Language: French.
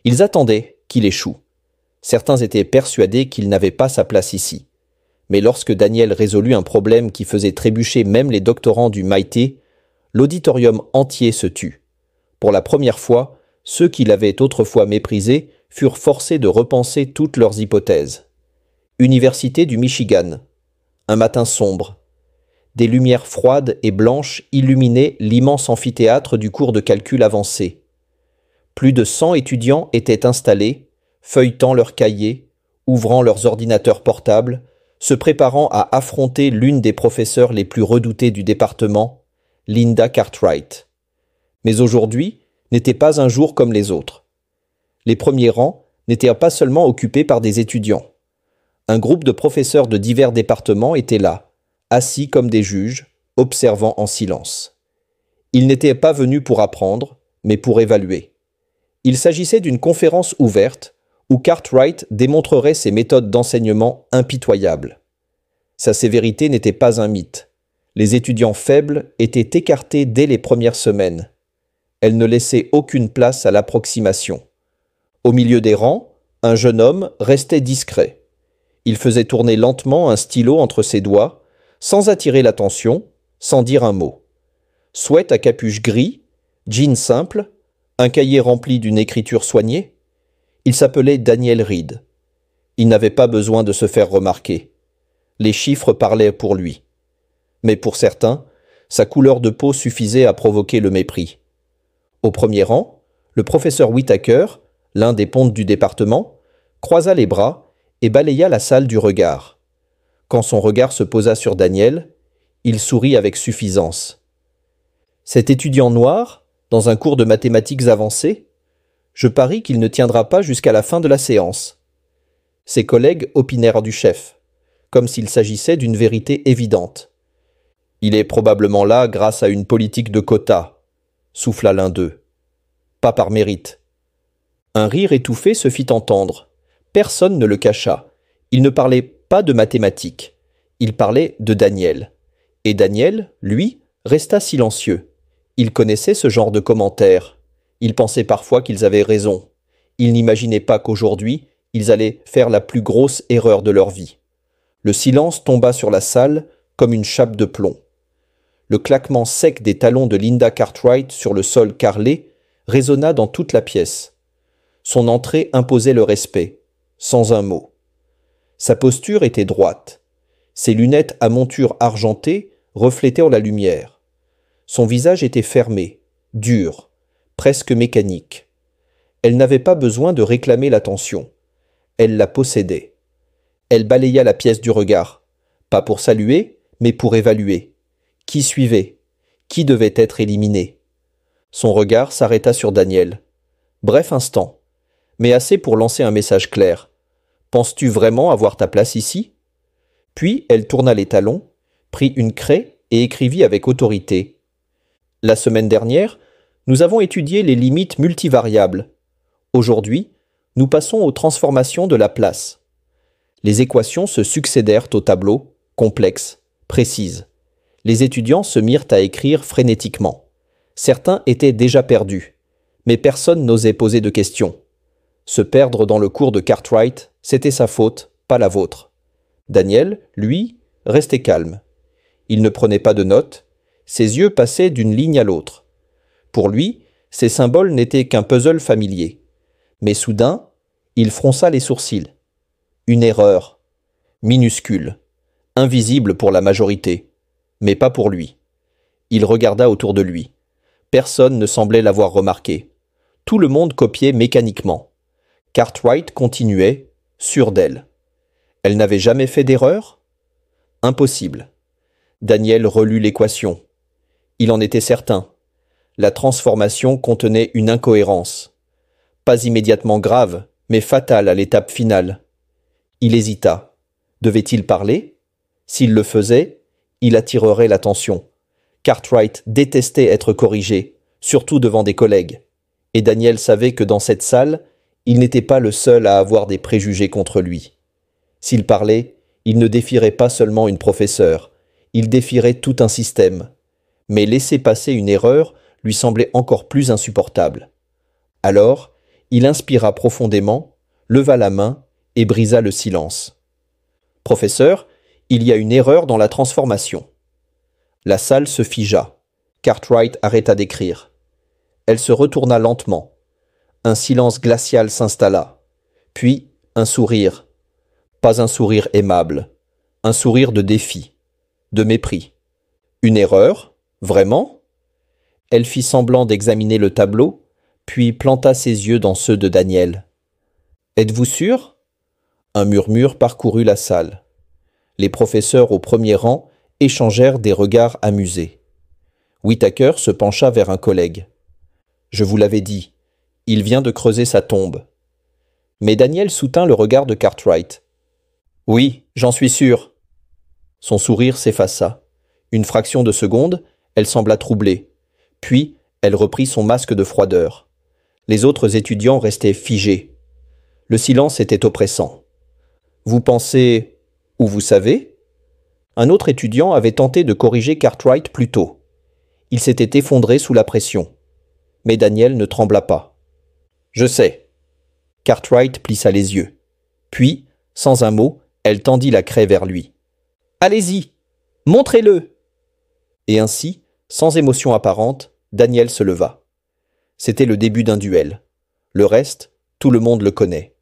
Ils attendaient qu'il échoue. Certains étaient persuadés qu'il n'avait pas sa place ici. Mais lorsque Daniel résolut un problème qui faisait trébucher même les doctorants du MIT, l'auditorium entier se tut. Pour la première fois, ceux qui l'avaient autrefois méprisé furent forcés de repenser toutes leurs hypothèses. Université du Michigan. Un matin sombre. Des lumières froides et blanches illuminaient l'immense amphithéâtre du cours de calcul avancé. Plus de 100 étudiants étaient installés, feuilletant leurs cahiers, ouvrant leurs ordinateurs portables, se préparant à affronter l'une des professeurs les plus redoutées du département, Linda Cartwright. Mais aujourd'hui n'était pas un jour comme les autres. Les premiers rangs n'étaient pas seulement occupés par des étudiants. Un groupe de professeurs de divers départements était là, assis comme des juges, observant en silence. Ils n'étaient pas venus pour apprendre, mais pour évaluer. Il s'agissait d'une conférence ouverte où Cartwright démontrerait ses méthodes d'enseignement impitoyables. Sa sévérité n'était pas un mythe. Les étudiants faibles étaient écartés dès les premières semaines. Elle ne laissait aucune place à l'approximation. Au milieu des rangs, un jeune homme restait discret. Il faisait tourner lentement un stylo entre ses doigts, sans attirer l'attention, sans dire un mot. Sweat à capuche gris, jean simple, un cahier rempli d'une écriture soignée. Il s'appelait Daniel Reed. Il n'avait pas besoin de se faire remarquer. Les chiffres parlaient pour lui. Mais pour certains, sa couleur de peau suffisait à provoquer le mépris. Au premier rang, le professeur Whittaker, l'un des pontes du département, croisa les bras et balaya la salle du regard. Quand son regard se posa sur Daniel, il sourit avec suffisance. Cet étudiant noir, dans un cours de mathématiques avancées, je parie qu'il ne tiendra pas jusqu'à la fin de la séance. Ses collègues opinèrent du chef, comme s'il s'agissait d'une vérité évidente. Il est probablement là grâce à une politique de quotas, souffla l'un d'eux. Pas par mérite. Un rire étouffé se fit entendre. Personne ne le cacha. Il ne parlait pas de mathématiques. Il parlait de Daniel. Et Daniel, lui, resta silencieux. Il connaissait ce genre de commentaires. Il pensait parfois qu'ils avaient raison. Il n'imaginait pas qu'aujourd'hui, ils allaient faire la plus grosse erreur de leur vie. Le silence tomba sur la salle comme une chape de plomb. Le claquement sec des talons de Linda Cartwright sur le sol carrelé résonna dans toute la pièce. Son entrée imposait le respect, sans un mot. Sa posture était droite. Ses lunettes à monture argentée reflétaient la lumière. Son visage était fermé, dur, presque mécanique. Elle n'avait pas besoin de réclamer l'attention. Elle la possédait. Elle balaya la pièce du regard, pas pour saluer, mais pour évaluer. Qui suivait? Qui devait être éliminé? Son regard s'arrêta sur Daniel. Bref instant, mais assez pour lancer un message clair. Penses-tu vraiment avoir ta place ici? Puis elle tourna les talons, prit une craie et écrivit avec autorité. La semaine dernière, nous avons étudié les limites multivariables. Aujourd'hui, nous passons aux transformations de la place. Les équations se succédèrent au tableau, complexes, précises. Les étudiants se mirent à écrire frénétiquement. Certains étaient déjà perdus, mais personne n'osait poser de questions. Se perdre dans le cours de Cartwright, c'était sa faute, pas la vôtre. Daniel, lui, restait calme. Il ne prenait pas de notes, ses yeux passaient d'une ligne à l'autre. Pour lui, ces symboles n'étaient qu'un puzzle familier. Mais soudain, il fronça les sourcils. Une erreur, minuscule, invisible pour la majorité, mais pas pour lui. Il regarda autour de lui. Personne ne semblait l'avoir remarqué. Tout le monde copiait mécaniquement. Cartwright continuait, sûre d'elle. Elle n'avait jamais fait d'erreur? Impossible. Daniel relut l'équation. Il en était certain. La transformation contenait une incohérence. Pas immédiatement grave, mais fatale à l'étape finale. Il hésita. Devait-il parler? S'il le faisait, il attirerait l'attention. Cartwright détestait être corrigé, surtout devant des collègues. Et Daniel savait que dans cette salle, il n'était pas le seul à avoir des préjugés contre lui. S'il parlait, il ne défierait pas seulement une professeure, il défierait tout un système. Mais laisser passer une erreur lui semblait encore plus insupportable. Alors, Il inspira profondément, leva la main et brisa le silence. « Professeur, il y a une erreur dans la transformation. » La salle se figea. Cartwright arrêta d'écrire. Elle se retourna lentement. Un silence glacial s'installa. Puis, un sourire. Pas un sourire aimable. Un sourire de défi. De mépris. Une erreur? Vraiment? Elle fit semblant d'examiner le tableau, puis planta ses yeux dans ceux de Daniel. Êtes-vous sûr? Un murmure parcourut la salle. Les professeurs au premier rang échangèrent des regards amusés. Whittaker se pencha vers un collègue. Je vous l'avais dit, il vient de creuser sa tombe. Mais Daniel soutint le regard de Cartwright. Oui, j'en suis sûr. Son sourire s'effaça. Une fraction de seconde, elle sembla troublée. Puis, elle reprit son masque de froideur. Les autres étudiants restaient figés. Le silence était oppressant. Vous pensez, ou vous savez? Un autre étudiant avait tenté de corriger Cartwright plus tôt. Il s'était effondré sous la pression. Mais Daniel ne trembla pas. Je sais. Cartwright plissa les yeux. Puis, sans un mot, elle tendit la craie vers lui. Allez-y, montrez-le. Et ainsi, sans émotion apparente, Daniel se leva. C'était le début d'un duel. Le reste, tout le monde le connaît.